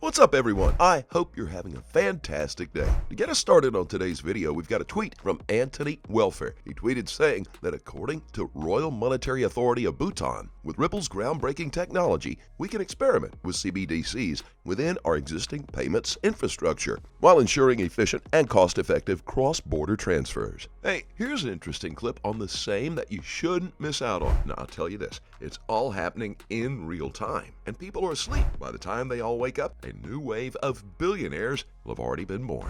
What's up, everyone? I hope you're having a fantastic day. To get us started on today's video, we've got a tweet from Anthony Welfare. He tweeted saying that according to Royal Monetary Authority of Bhutan, with Ripple's groundbreaking technology, we can experiment with CBDCs within our existing payments infrastructure while ensuring efficient and cost-effective cross-border transfers. Hey, here's an interesting clip on the same that you shouldn't miss out on. Now, I'll tell you this, it's all happening in real time, and people are asleep. By the time they all wake up, a new wave of billionaires will have already been born.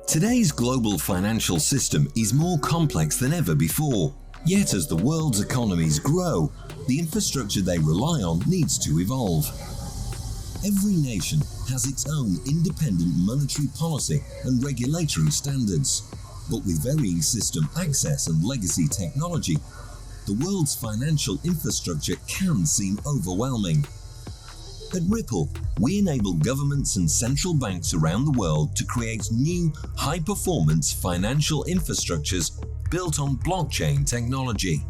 Today's global financial system is more complex than ever before. Yet as the world's economies grow, the infrastructure they rely on needs to evolve. Every nation has its own independent monetary policy and regulatory standards. But with varying system access and legacy technology, the world's financial infrastructure can seem overwhelming. At Ripple, we enable governments and central banks around the world to create new, high-performance financial infrastructures built on blockchain technology.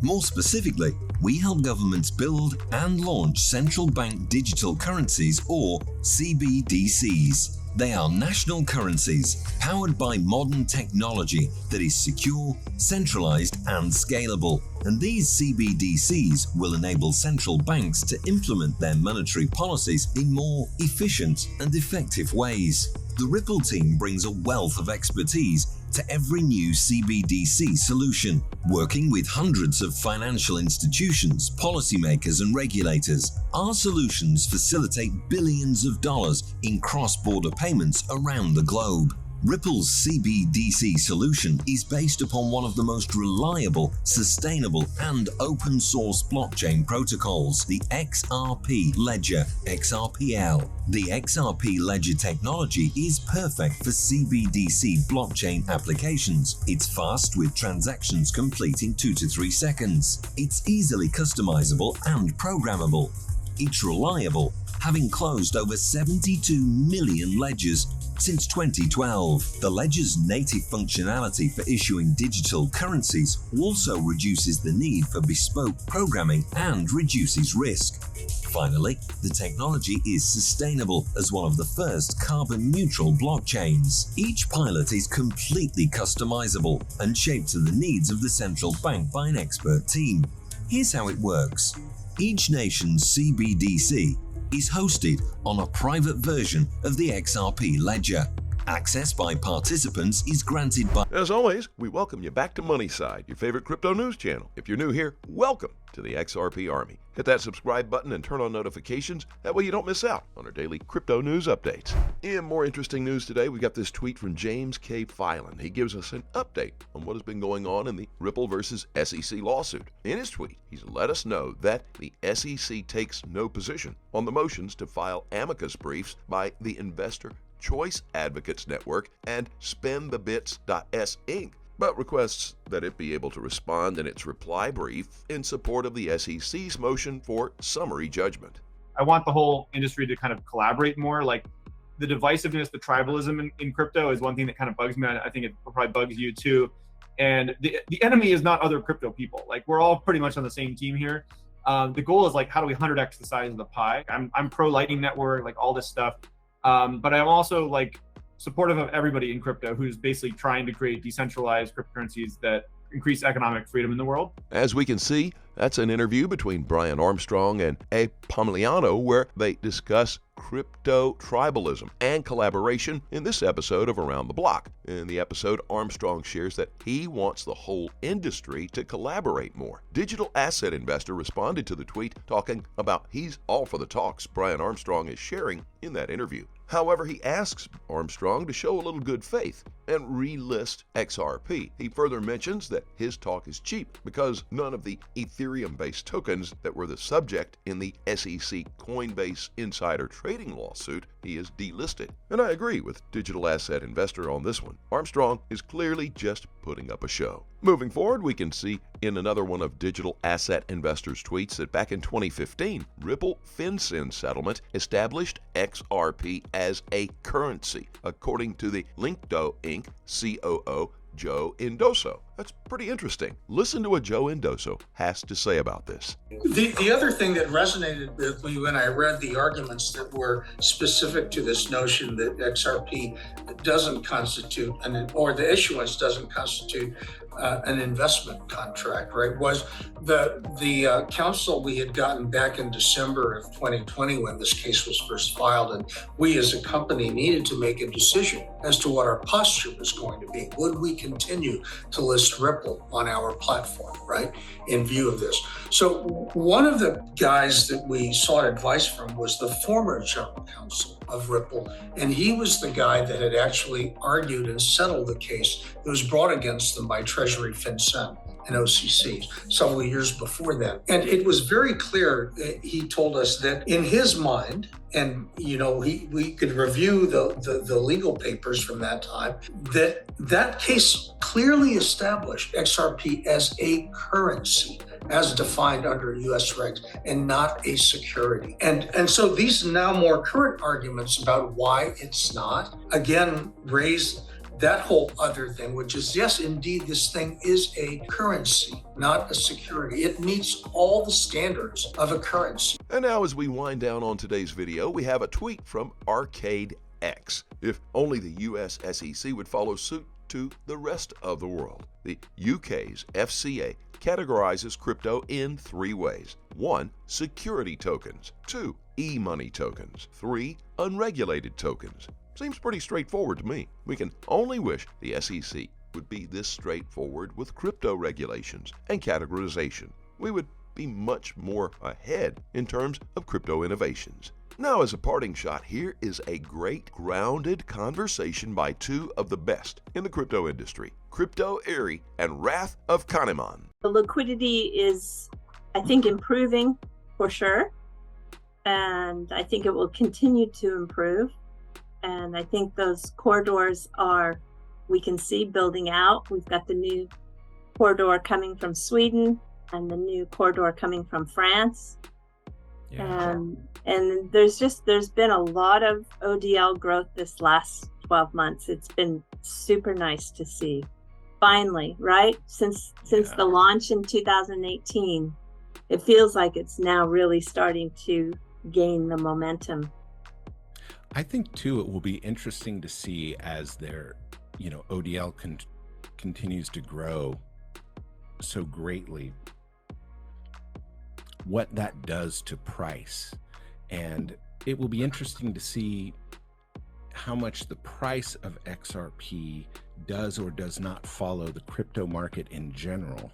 More specifically, we help governments build and launch central bank digital currencies, or CBDCs. They are national currencies powered by modern technology that is secure, centralized, and scalable. And these CBDCs will enable central banks to implement their monetary policies in more efficient and effective ways. The Ripple team brings a wealth of expertise to every new CBDC solution, working with hundreds of financial institutions, policymakers, and regulators. Our solutions facilitate billions of dollars in cross-border payments around the globe. Ripple's CBDC solution is based upon one of the most reliable, sustainable, and open-source blockchain protocols, the XRP ledger, XRPL. The XRP ledger technology is perfect for CBDC blockchain applications. It's fast, with transactions complete in 2 to 3 seconds. It's easily customizable and programmable. It's reliable, having closed over 72 million ledgers since 2012. The ledger's native functionality for issuing digital currencies also reduces the need for bespoke programming and reduces risk. Finally, the technology is sustainable as one of the first carbon-neutral blockchains. Each pilot is completely customizable and shaped to the needs of the central bank by an expert team. Here's how it works. Each nation's CBDC is hosted on a private version of the XRP ledger. Access by participants is granted by... As always, we welcome you back to Moneyside, your favorite crypto news channel. If you're new here, welcome to the XRP Army. Hit that subscribe button and turn on notifications. That way you don't miss out on our daily crypto news updates. In more interesting news today, we got this tweet from James K. Filan. He gives us an update on what has been going on in the Ripple versus SEC lawsuit. In his tweet, he's let us know that the SEC takes no position on the motions to file amicus briefs by the Investor Choice Advocates Network and SpendTheBits.s Inc., but requests that it be able to respond in its reply brief in support of the SEC's motion for summary judgment. I want the whole industry to kind of collaborate more. Like, the divisiveness, the tribalism in crypto is one thing that kind of bugs me. I think it probably bugs you too. And the enemy is not other crypto people. Like, we're all pretty much on the same team here. The goal is, like, how do we 100x the size of the pie? I'm pro Lightning Network, like all this stuff. But I'm also, like, supportive of everybody in crypto who's basically trying to create decentralized cryptocurrencies that increase economic freedom in the world. As we can see, that's an interview between Brian Armstrong and A. Pomigliano, where they discuss crypto tribalism and collaboration in this episode of Around the Block. In the episode, Armstrong shares that he wants the whole industry to collaborate more. Digital asset investor responded to the tweet talking about he's all for the talks Brian Armstrong is sharing in that interview. However, he asks Armstrong to show a little good faith and relist XRP. He further mentions that his talk is cheap because none of the Ethereum-based tokens that were the subject in the SEC Coinbase insider trading lawsuit he is delisted. And I agree with digital asset investor on this one. Armstrong is clearly just putting up a show. Moving forward, we can see in another one of digital asset investors' tweets that back in 2015, Ripple FinCEN settlement established XRP as a currency, according to the Linkdo Inc. COO Joe Indoso. That's pretty interesting. Listen to what Joe Indoso has to say about this. The other thing that resonated with me when I read the arguments that were specific to this notion that XRP doesn't constitute, or the issuance doesn't constitute an investment contract, right, was the counsel we had gotten back in December of 2020 when this case was first filed, and we as a company needed to make a decision as to what our posture was going to be. Would we continue to list Ripple on our platform, right, in view of this? So one of the guys that we sought advice from was the former general counsel of Ripple, and he was the guy that had actually argued and settled the case that was brought against them by Treasury FinCEN and OCC several years before that. And it was very clear, he told us that in his mind, and we could review the legal papers from that time, that case clearly established XRP as a currency, as defined under US regs, and not a security. And so these now more current arguments about why it's not, again, raise that whole other thing, which is, yes, indeed, this thing is a currency, not a security. It meets all the standards of a currency. And now as we wind down on today's video, we have a tweet from Arcade X. If only the US SEC would follow suit to the rest of the world. The UK's FCA categorizes crypto in 3 ways. 1. Security tokens. 2. E-money tokens. 3. Unregulated tokens. Seems pretty straightforward to me. We can only wish the SEC would be this straightforward with crypto regulations and categorization. We would be much more ahead in terms of crypto innovations. Now, as a parting shot, here is a great grounded conversation by 2 of the best in the crypto industry, Crypto Airy and Wrath of Kahneman. The liquidity is, I think, improving for sure. And I think it will continue to improve. And I think those corridors we can see building out. We've got the new corridor coming from Sweden and the new corridor coming from France. Yeah. And there's been a lot of ODL growth this last 12 months. It's been super nice to see. Finally, right? Since the launch in 2018, it feels like it's now really starting to gain the momentum. I think too, it will be interesting to see as their, ODL continues to grow so greatly, what that does to price. And it will be interesting to see how much the price of XRP does or does not follow the crypto market in general,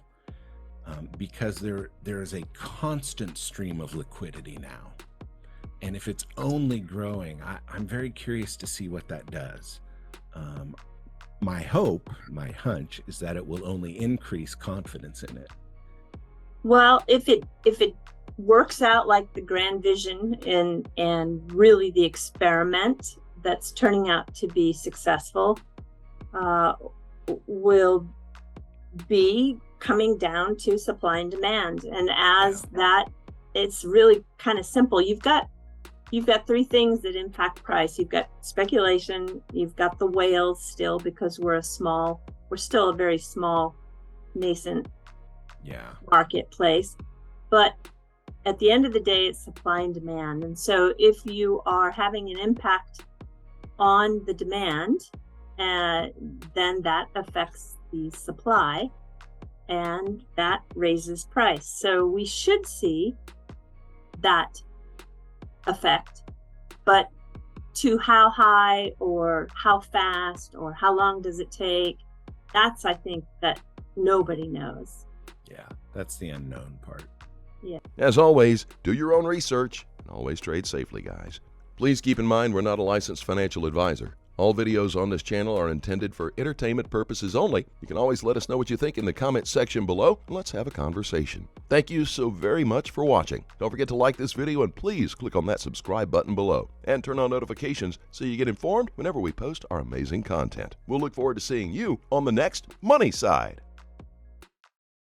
because there is a constant stream of liquidity now. And if it's only growing, I'm very curious to see what that does. My hope, my hunch, is that it will only increase confidence in it. Well, if it works out like the grand vision and really the experiment that's turning out to be successful, will be coming down to supply and demand. And as that, it's really kind of simple. You've got 3 things that impact price. You've got speculation, you've got the whales still, because we're still a very small, nascent marketplace. But at the end of the day, it's supply and demand. And so if you are having an impact on the demand, then that affects the supply, and that raises price. So we should see that effect, but to how high or how fast or how long does it take, that's, I think, that nobody knows. Yeah, that's the unknown part. Yeah. As always, do your own research and always trade safely, guys. Please keep in mind we're not a licensed financial advisor. All videos on this channel are intended for entertainment purposes only. You can always let us know what you think in the comment section below, and let's have a conversation. Thank you so very much for watching. Don't forget to like this video, and please click on that subscribe button below and turn on notifications so you get informed whenever we post our amazing content. We'll look forward to seeing you on the next Money Side.